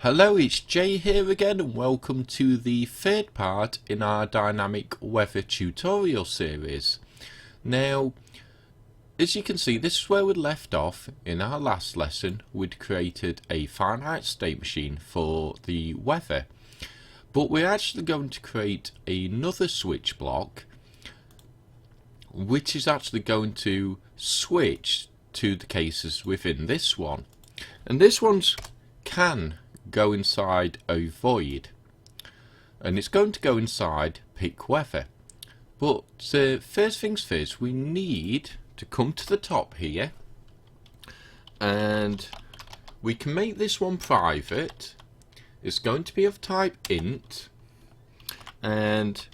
Hello, it's Jay here again and welcome to the third part in our dynamic weather tutorial series. Now, as you can see, this is where we left off. In our last lesson, we'd created a finite state machine for the weather, but we're actually going to create another switch block which is actually going to switch to the cases within this one, and this one's can go inside a void, and it's going to go inside pick weather. But first things first, we need to come to the top here, and we can make this one private. It's going to be of type int, and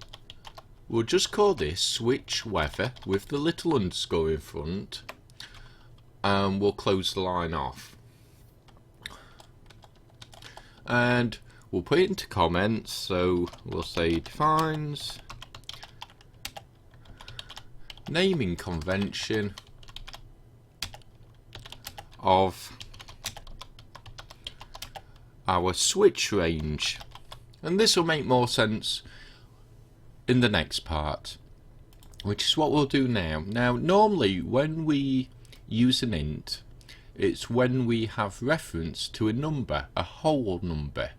we'll just call this switch weather with the little underscore in front, and we'll close the line off. And we'll put it into comments, so we'll say defines naming convention of our switch range, and this will make more sense in the next part, which is what we'll do now. Now, normally when we use an int, it's when we have reference to a number, a whole number,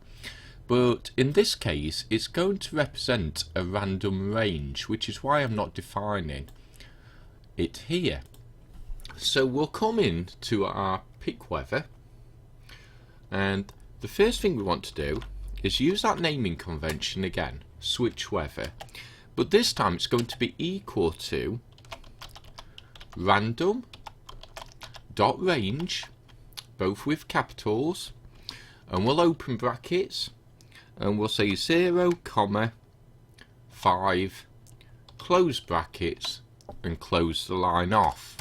but in this case it's going to represent a random range, which is why I'm not defining it here. So we'll come in to our pick weather, and the first thing we want to do is use that naming convention again, switch weather, but this time it's going to be equal to random dot range, both with capitals, and we'll open brackets and we'll say 0, 5, close brackets, and close the line off.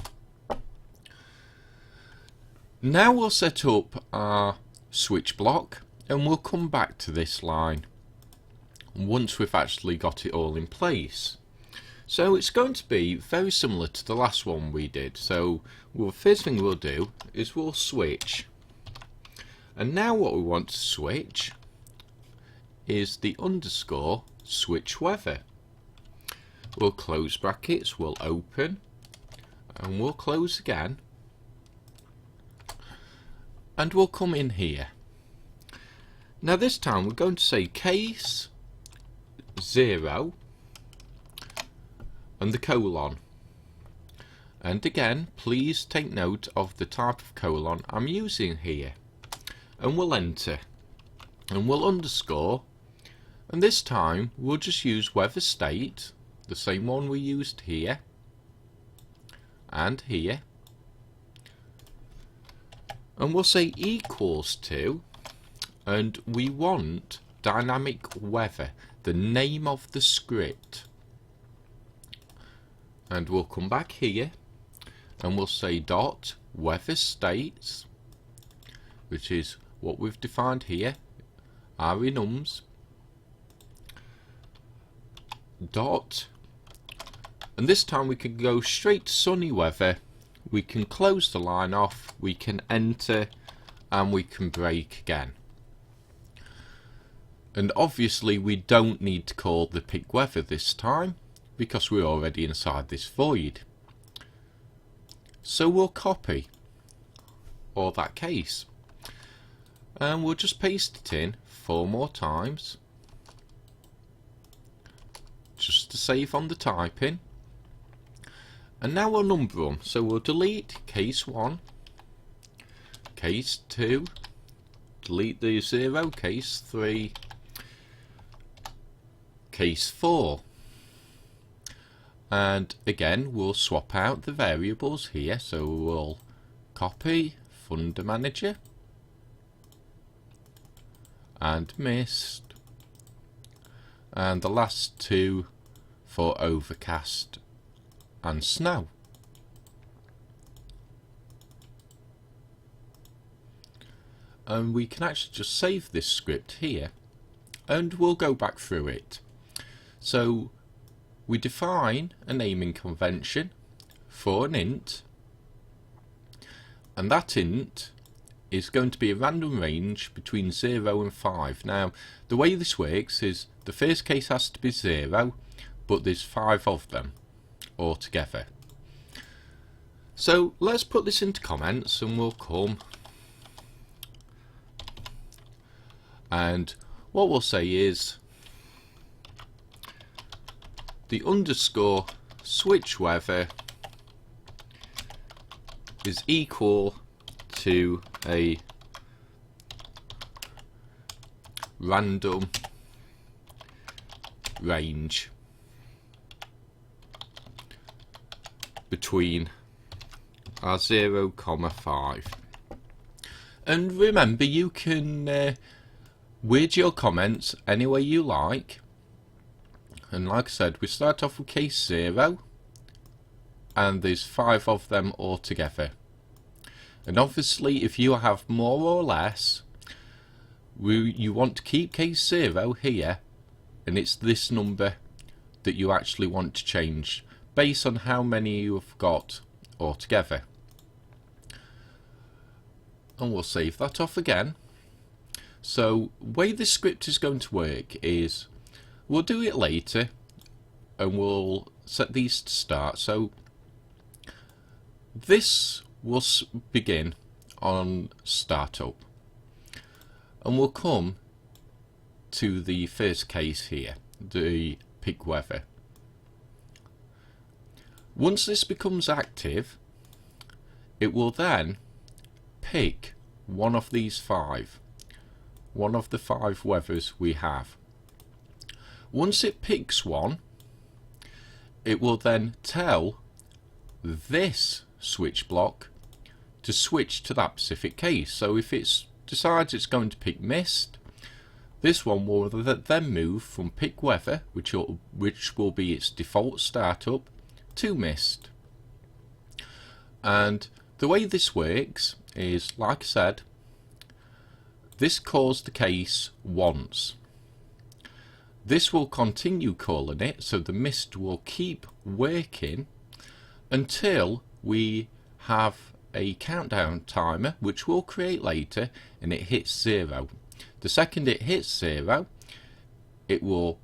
Now we'll set up our switch block, and we'll come back to this line once we've actually got it all in place. So it's going to be very similar to the last one we did. So first thing we'll do is we'll switch, and now what we want to switch is the underscore switch weather. We'll close brackets, we'll open, and we'll close again, and we'll come in here. Now this time we're going to say case 0 and the colon, and again please take note of the type of colon I'm using here, and we'll enter, and we'll underscore, and this time we'll just use weather state, the same one we used here and here, and we'll say equals to, and we want dynamic weather, the name of the script. And we'll come back here and we'll say dot weather states, which is what we've defined here, our enums, dot, and this time we can go straight to sunny weather, we can close the line off, we can enter, and we can break again. And obviously we don't need to call the pick weather this time, because we're already inside this void. So we'll copy all that case, and we'll just paste it in 4 more times, just to save on the typing. And now we'll number them, so we'll delete case 1, case 2, delete the 0, case 3, case 4. And again we'll swap out the variables here, so we'll copy Thunder Manager and mist, and the last 2 for overcast and snow. And we can actually just save this script here, and we'll go back through it. So we define a naming convention for an int, and that int is going to be a random range between 0 and 5. Now, the way this works is the first case has to be 0, but there's 5 of them altogether. So let's put this into comments, and we'll come, and what we'll say is the underscore switch weather is equal to a random range between our 0, 5. And remember, you can word your comments any way you like. And like I said, we start off with case 0, and there's 5 of them altogether. And obviously, if you have more or less, you want to keep case 0 here, and it's this number that you actually want to change based on how many you have got altogether. And we'll save that off again. So the way this script is going to work is we'll do it later, and we'll set these to start. So this will begin on startup, and we'll come to the first case here, the pick weather. Once this becomes active, it will then pick one of these 5, one of the 5 weathers we have. Once it picks one, it will then tell this switch block to switch to that specific case. So if it decides it's going to pick mist, this one will then move from pick weather, which will be its default startup, to mist. And the way this works is, like I said, this calls the case once. This will continue calling it, so the mist will keep working until we have a countdown timer, which we'll create later, and it hits 0. The second it hits 0, it will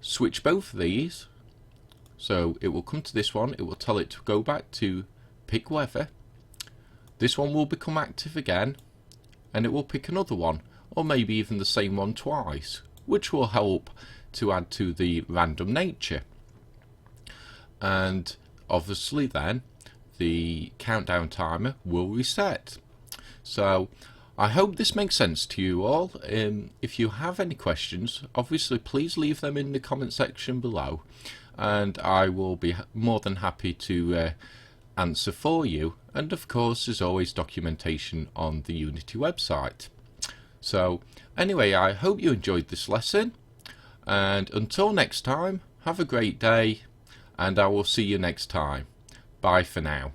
switch both of these. So it will come to this one, it will tell it to go back to pick weather. This one will become active again, and it will pick another one, or maybe even the same one twice, which will help to add to the random nature. And obviously then the countdown timer will reset. So I hope this makes sense to you all. If you have any questions, obviously please leave them in the comment section below, and I will be more than happy to answer for you. And of course, there's always documentation on the Unity website. So anyway, I hope you enjoyed this lesson, and until next time, have a great day, and I will see you next time. Bye for now.